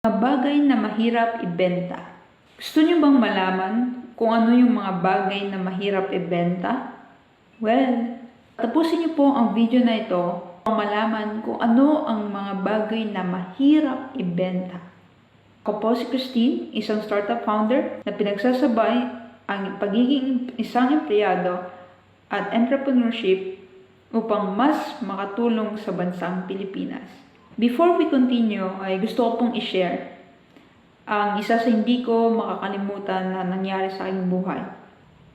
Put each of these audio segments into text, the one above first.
Mga bagay na mahirap ibenta. Gusto niyo bang malaman kung ano yung mga bagay na mahirap ibenta? Well, tapusin niyo po ang video na ito para malaman kung ano ang mga bagay na mahirap ibenta. Ako po si Christine, isang startup founder na pinagsasabay ang pagiging isang empleyado at entrepreneurship upang mas makatulong sa bansang Pilipinas. Before we continue, ay gusto ko pong i-share ang isa sa hindi ko makakalimutan na nangyari sa aking buhay.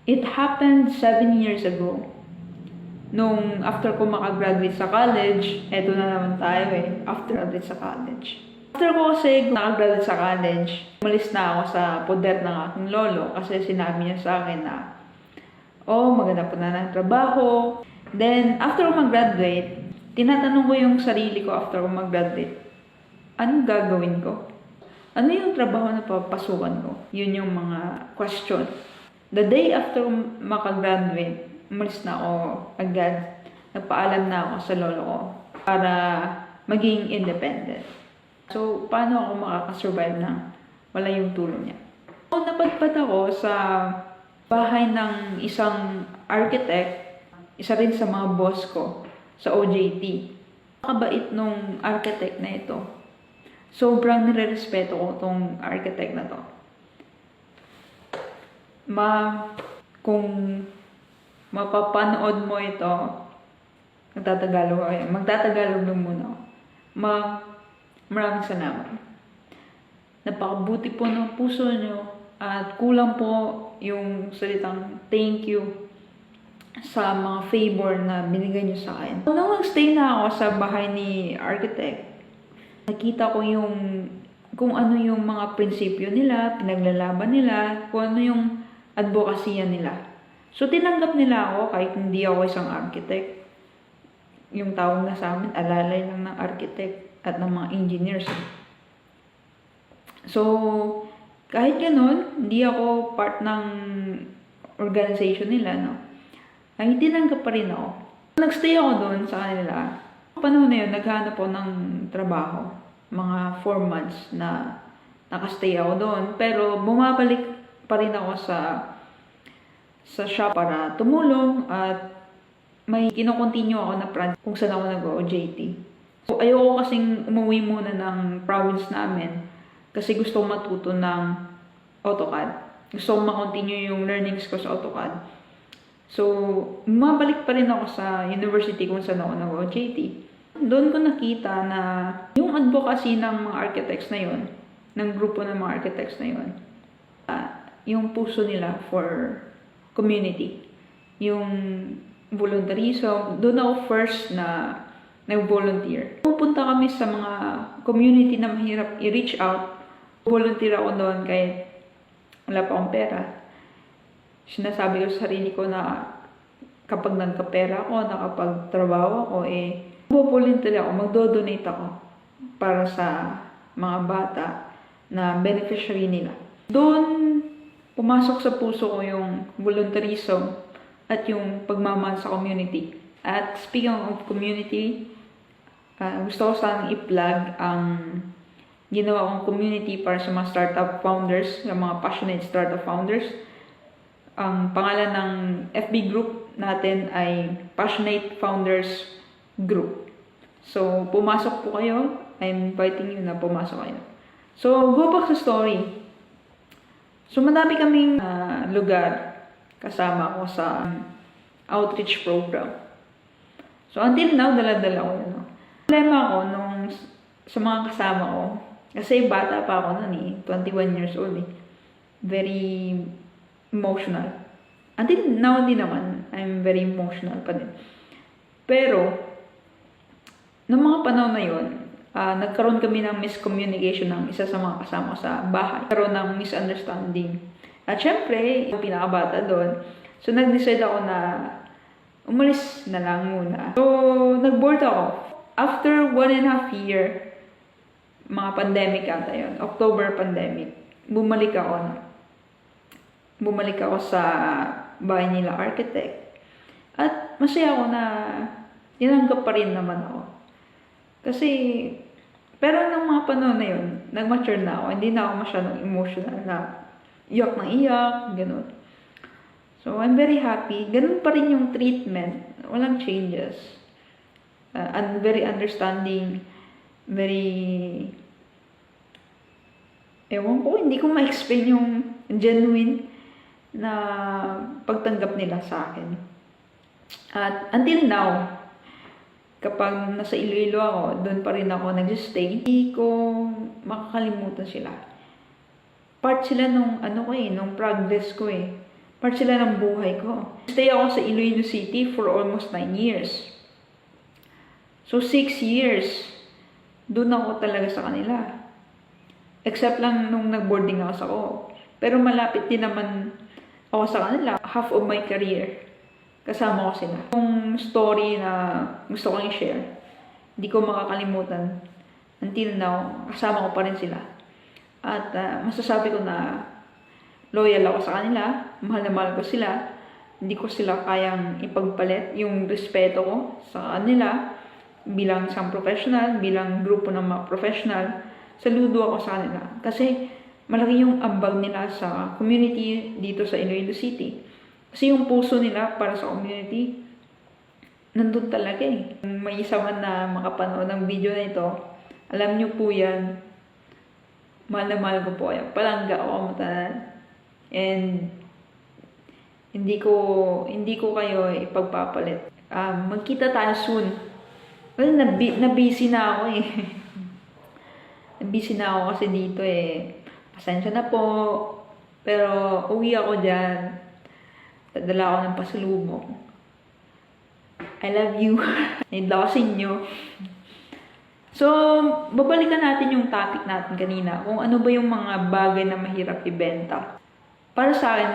It happened 7 years ago. Nung after ko makagraduate sa college, eto na naman tayo after graduate sa college. After ko kasi nakagraduate sa college, umalis na ako sa poder ng aking lolo kasi sinabi niya sa akin na, maganda po na ng trabaho. Then, after ko mag-graduate, tinatanong ko yung sarili ko after ko mag-graduate, anong gagawin ko? Ano yung trabaho na papasukan ko? Yun yung mga question. The day after makagraduate, umalis na ako agad. Nagpaalam na ako sa lolo ko para maging independent. So, paano ako makakasurvive na wala yung tulong niya? So, napadpad ako sa bahay ng isang architect, isa rin sa mga boss ko sa OJT. Nakabait nung architect na ito. Sobrang nire-respeto ko tong architect na to. Kung mapapanood mo ito, magtatagalog lang muna ako. Maraming salamat. Napakabuti po ng puso nyo at kulang po yung salitang thank you sa mga favor na binigay nyo sa akin. Nung nag-stay na ako sa bahay ni architect, nakita ko kung ano yung mga prinsipyo nila, pinaglalaban nila, kung ano yung advokasya nila. So, tinanggap nila ako kahit hindi ako isang architect. Yung tawag na sa amin, alalay lang ng architect at ng mga engineers. So, kahit ganun, hindi ako part ng organization nila, no? Ay, tinanggap pa rin ako. Nagstay ako doon sa kanila. Panahon na yun, naghanap ako ng trabaho. Mga 4 months na nakastay ako doon. Pero bumabalik pa rin ako sa shop para tumulong at may kinokontinue ako na project kung saan ako nag-OJT. So, ayoko kasing umuwi muna ng province namin kasi gusto ko matuto ng AutoCAD. Gusto ko makontinue yung learnings ko sa AutoCAD. So, bumabalik pa rin ako sa university kung saan ako nag-OJT. Doon ko nakita na yung advocacy ng mga architects na yun, ng grupo ng mga architects na yun, yung puso nila for community. Yung volunteerism, doon ako first na nag-volunteer. Pupunta kami sa mga community na mahirap i-reach out. Volunteer ako doon kahit wala pa akong pera. Sinasabi ko sa sarili ko na kapag nagkapera ako, nakapagtrabaho ako, volunteer ako, magdo-donate ako para sa mga bata na beneficiary nila. Doon, pumasok sa puso ko yung volunteerism at yung pagmamahal sa community. At speaking of community, gusto ko sanang i-plug ang ginawa kong community para sa mga startup founders, sa mga passionate startup founders. Ang pangalan ng FB group natin ay Passionate Founders Group. So, pumasok po kayo. I'm inviting you na pumasok kayo. So, go back sa story. So, madami kaming lugar kasama ko sa outreach program. So, until now, dala-dala ko yun. Problema ko sa mga kasama ko, kasi bata pa ako nun 21 years old Very emotional. Until now din naman, I'm very emotional pa din. Pero, noong mga panahon na yun, nagkaroon kami ng miscommunication ng isa sa mga kasama sa bahay. Nagkaroon ng misunderstanding. At syempre, yung pinakabata doon. So, nag-decide ako na umalis na lang muna. So, nag-board ako. After 1.5 year, mga pandemic ata yun, October pandemic, bumalik ako sa bahay nila architect. At masaya ako na tinanggap pa rin naman ako. Kasi Pero nung mga panahon na yun, nag-mature na ako. Hindi na ako masyadong emotional na iyak ng iyak, ganun. So, I'm very happy. Ganun pa rin yung treatment. Walang changes. I'm very understanding. Very... Ewan ko, hindi ko ma-explain yung genuine na pagtanggap nila sa akin. At until now, kapag nasa Iloilo ako, doon pa rin ako nag-stay. Hindi ko makakalimutan sila. Part sila nung nung progress ko eh. Part sila ng buhay ko. Stay ako sa Iloilo City for almost 9 years. So 6 years, doon ako talaga sa kanila. Except lang nung nag-boarding house ako. Pero malapit din naman ako sa kanila. Half of my career, kasama ko sila. Yung story na gusto kong i-share, hindi ko makakalimutan. Until now, kasama ko pa rin sila. At masasabi ko na loyal ako sa kanila, mahal na mahal ko sila. Hindi ko sila kayang ipagpalit yung respeto ko sa kanila bilang isang professional, bilang grupo ng mga professional. Saludo ako sa kanila. Kasi malaki yung ambag nila sa community dito sa Iloilo City. Kasi yung puso nila para sa community, nandun talaga eh. Kung may isa man na makapanood ng video na ito, alam nyo po yan, mahal na mahal ko po kayo. Palangga ako matanan. And hindi ko kayo ipagpapalit. Magkita tayo soon. Well, na-busy na ako eh. Busy na ako kasi dito eh. Pasensya na po. Pero uwi ako dyan. Dadala ako ng pasalubong. I love you. Need ako sa inyo. So, babalikan natin yung topic natin kanina. Kung ano ba yung mga bagay na mahirap ibenta. Para sa akin,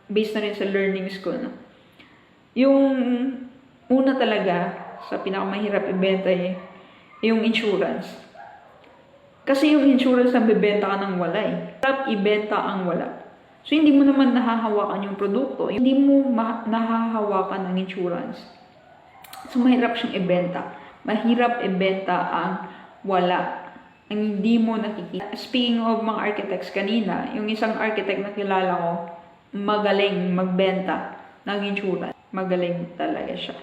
based na rin sa learnings ko, no? Yung una talaga sa pinakamahirap ibenta eh, yung insurance. Kasi yung insurance na bibenta ka ng wala eh. Hirap ibenta ang wala. So, hindi mo naman nahahawakan yung produkto. Hindi mo nahahawakan ang insurance. So, mahirap siyang ibenta. Mahirap ibenta ang wala. Ang hindi mo nakikita. Speaking of mga architects kanina, yung isang architect na kilala ko, magaling magbenta ng insurance. Magaling talaga siya.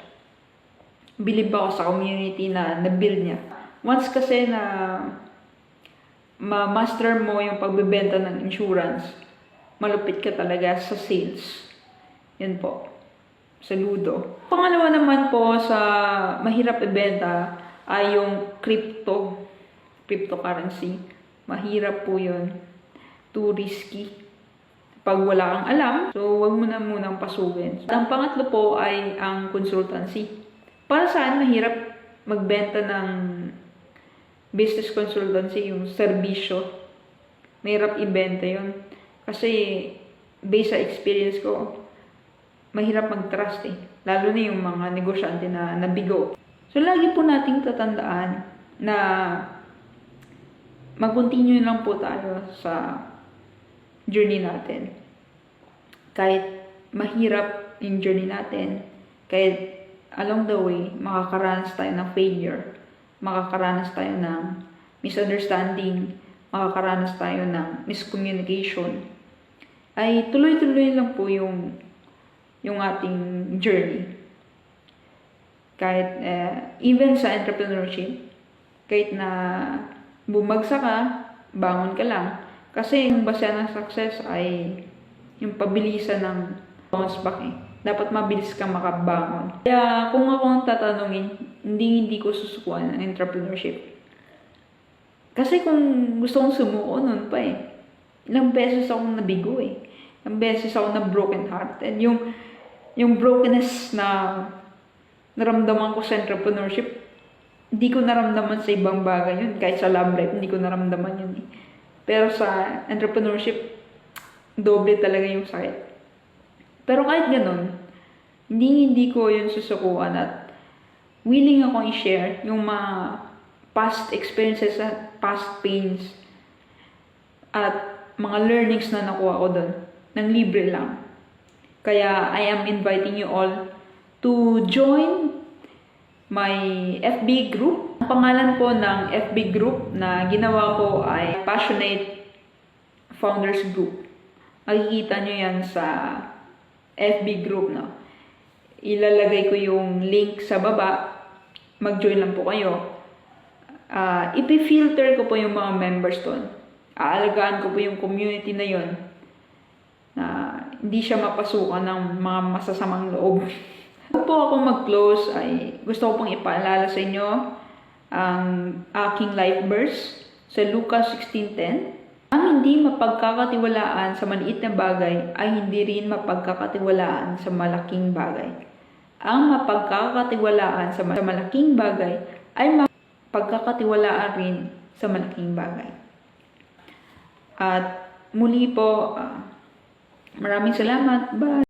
Believe ako sa community na na-build niya. Once kasi na ma-master mo yung pagbebenta ng insurance, malupit ka talaga sa sales. Yan po. Saludo. Pangalawa naman po sa mahirap ibenta ay yung cryptocurrency. Mahirap po yun. Too risky. Pag wala kang alam, so wag mo na munang pasugin. Ang pangatlo po ay ang consultancy. Para saan mahirap magbenta ng business consultancy, yung serbisyo. Mahirap ibenta yun. Kasi, based sa experience ko, mahirap mag-trust eh. Lalo na yung mga negosyante na nabigo. So, lagi po nating tatandaan na mag-continue lang po tayo sa journey natin. Kahit mahirap yung journey natin, kahit along the way, makakaranas tayo ng failure, makakaranas tayo ng misunderstanding, makakaranas tayo ng miscommunication, ay tuloy-tuloy lang po yung ating journey. Kahit even sa entrepreneurship, kahit na bumagsak ka, bangon ka lang. Kasi yung base ng success ay yung pabilisan ng bounce back eh. Dapat mabilis kang makabangon. Kaya kung ako ang tatanungin, hindi ko susukuan ang entrepreneurship. Kasi kung gusto kong sumuko noon pa eh. Ilang beses akong nabigo eh. Ilang beses ako na broken hearted. Yung brokenness na naramdaman ko sa entrepreneurship, hindi ko naramdaman sa ibang bagay yun. Kahit sa love life, hindi ko naramdaman yun eh. Pero sa entrepreneurship, doble talaga yung sakit. Pero kahit ganun, hindi ko yun susukuan at willing akong i-share yung mga past experiences at past pains at mga learnings na nakuha ko doon ng libre lang. Kaya I am inviting you all to join my FB group. pangalan po ng FB group na ginawa ko ay Passionate Founders Group. Makikita nyo yan sa FB group, no? Ilalagay ko yung link sa baba. Mag-join lang po kayo. Ipi-filter ko po yung mga members doon. Aalagaan ko po yung community na yun na hindi siya mapasukan ng mga masasamang loob. Bago po ako mag-close ay gusto ko pong ipaalala sa inyo ang aking life verse sa Lucas 16:10. Ang hindi mapagkakatiwalaan sa maliit na bagay ay hindi rin mapagkakatiwalaan sa malaking bagay. Ang mapagkakatiwalaan sa malaking bagay ay mapagkakatiwalaan rin sa malaking bagay. At muli po, maraming salamat. Bye!